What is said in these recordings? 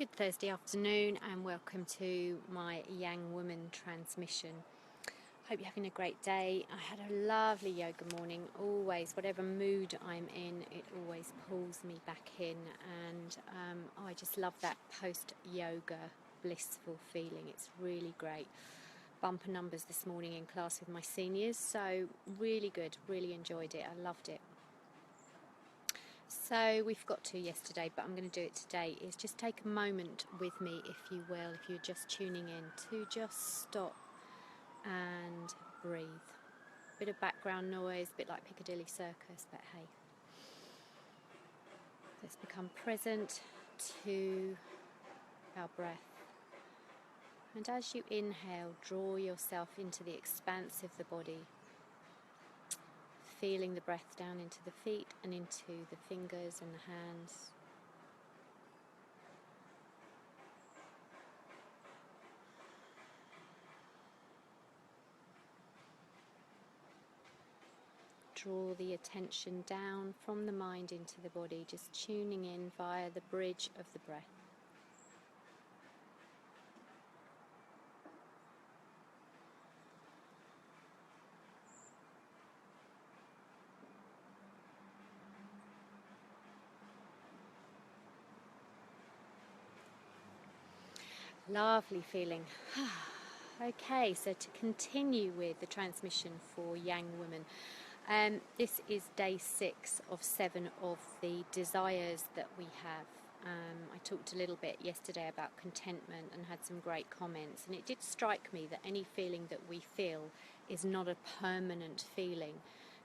Good Thursday afternoon and welcome to my Yang Woman transmission. Hope you're having a great day. I had a lovely yoga morning. Always, whatever mood I'm in, it always pulls me back in, and I just love that post-yoga blissful feeling. It's really great. Bumper numbers this morning in class with my seniors, so really good, really enjoyed it. I loved it. So we've got to yesterday, but I'm going to do it today, is just take a moment with me, if you will, if you're just tuning in, to just stop and breathe. Bit of background noise, a bit like Piccadilly Circus, but hey. Let's become present to our breath. And as you inhale, draw yourself into the expanse of the body, feeling the breath down into the feet and into the fingers and the hands. Draw the attention down from the mind into the body, just tuning in via the bridge of the breath. Lovely feeling. Okay, so to continue with the transmission for Yang Women, this is day 6 of 7 of the desires that we have. I talked a little bit yesterday about contentment and had some great comments, and it did strike me that any feeling that we feel is not a permanent feeling.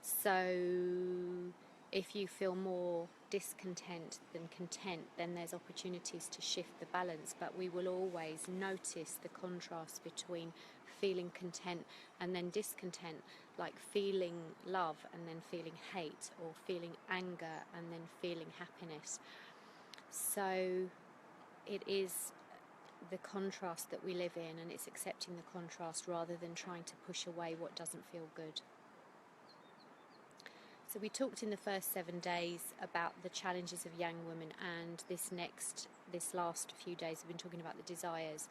So if you feel more discontent than content, then there's opportunities to shift the balance, but we will always notice the contrast between feeling content and then discontent, like feeling love and then feeling hate, or feeling anger and then feeling happiness. So it is the contrast that we live in, and it's accepting the contrast rather than trying to push away what doesn't feel good. So we talked in the first 7 days about the challenges of Yang Women, and this last few days we've been talking about the desires.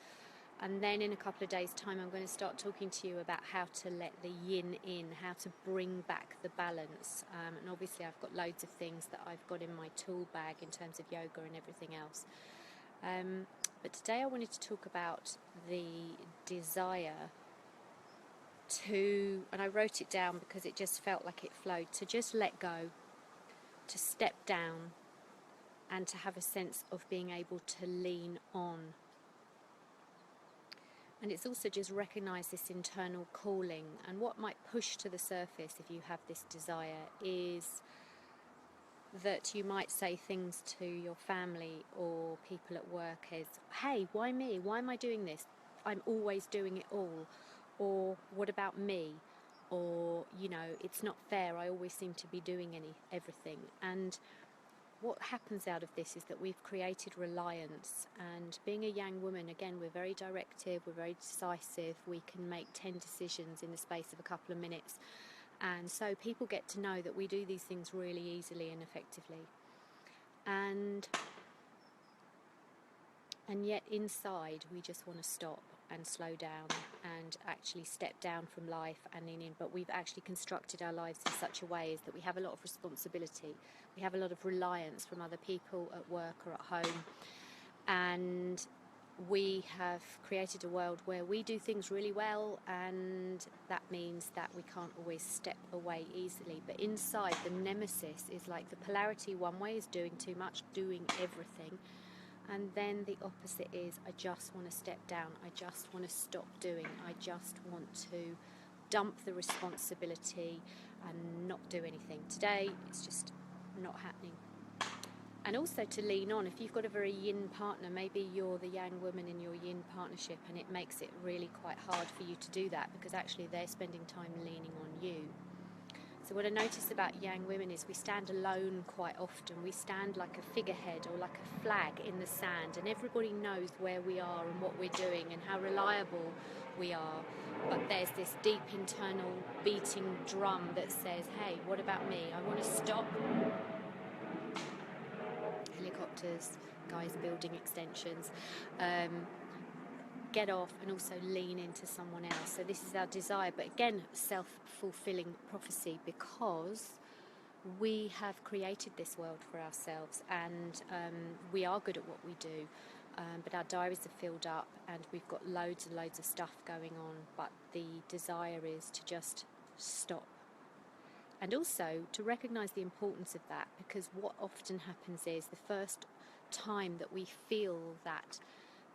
And then in a couple of days' time I'm going to start talking to you about how to let the yin in, how to bring back the balance. And obviously I've got loads of things that I've got in my tool bag in terms of yoga and everything else. But today I wanted to talk about the desire to, and I wrote it down because it just felt like it flowed, to just let go, to step down, and to have a sense of being able to lean on. And it's also just recognise this internal calling, and what might push to the surface if you have this desire is that you might say things to your family or people at work as, hey, why me? Why am I doing this? I'm always doing it all. Or what about me? Or, it's not fair, I always seem to be doing everything. And what happens out of this is that we've created reliance. And being a Yang woman, again, we're very directive, we're very decisive, we can make 10 decisions in the space of a couple of minutes. And so people get to know that we do these things really easily and effectively. And yet inside we just want to stop and slow down and actually step down from life and lean in. But we've actually constructed our lives in such a way is that we have a lot of responsibility, we have a lot of reliance from other people at work or at home, and we have created a world where we do things really well, and that means that we can't always step away easily. But inside, the nemesis is like the polarity. One way is doing too much, doing everything. And then the opposite is, I just want to step down, I just want to stop doing, I just want to dump the responsibility and not do anything. Today, it's just not happening. And also to lean on, if you've got a very yin partner, maybe you're the Yang woman in your yin partnership, and it makes it really quite hard for you to do that because actually they're spending time leaning on you. So what I notice about Yang women is we stand alone quite often. We stand like a figurehead or like a flag in the sand, and everybody knows where we are and what we're doing and how reliable we are. But there's this deep internal beating drum that says, hey, what about me? I want to stop. Helicopters. chiropractors, guys building extensions. Get off and also lean into someone else. So this is our desire, but again, self-fulfilling prophecy, because we have created this world for ourselves, and we are good at what we do, but our diaries are filled up and we've got loads and loads of stuff going on, but the desire is to just stop. And also to recognise the importance of that, because what often happens is the first time that we feel that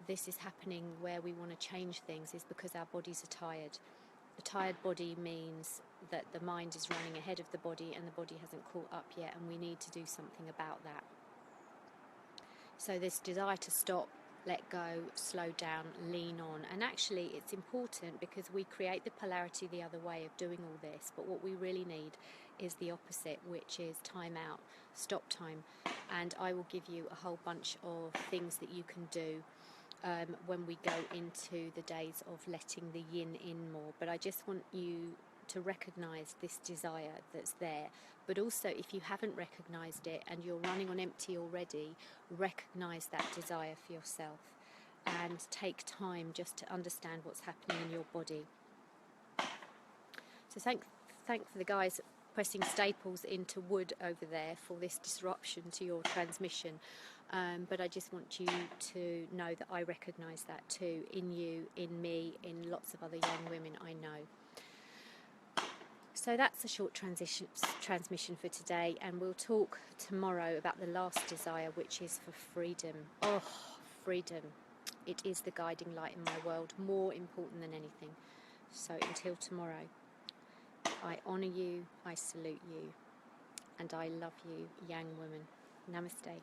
this is happening where we want to change things is because our bodies are tired. A tired body means that the mind is running ahead of the body and the body hasn't caught up yet, and we need to do something about that. So this desire to stop, let go, slow down, lean on. And actually it's important because we create the polarity the other way of doing all this, but what we really need is the opposite, which is time out, stop time. And I will give you a whole bunch of things that you can do when we go into the days of letting the yin in more. But I just want you to recognise this desire that's there, but also if you haven't recognised it and you're running on empty already, recognise that desire for yourself and take time just to understand what's happening in your body. So thank for the guys pressing staples into wood over there for this disruption to your transmission. But I just want you to know that I recognise that too, in you, in me, in lots of other young women I know. So that's a short transmission for today, and we'll talk tomorrow about the last desire, which is for freedom. Oh, freedom. It is the guiding light in my world, more important than anything. So until tomorrow, I honour you, I salute you, and I love you, young woman. Namaste.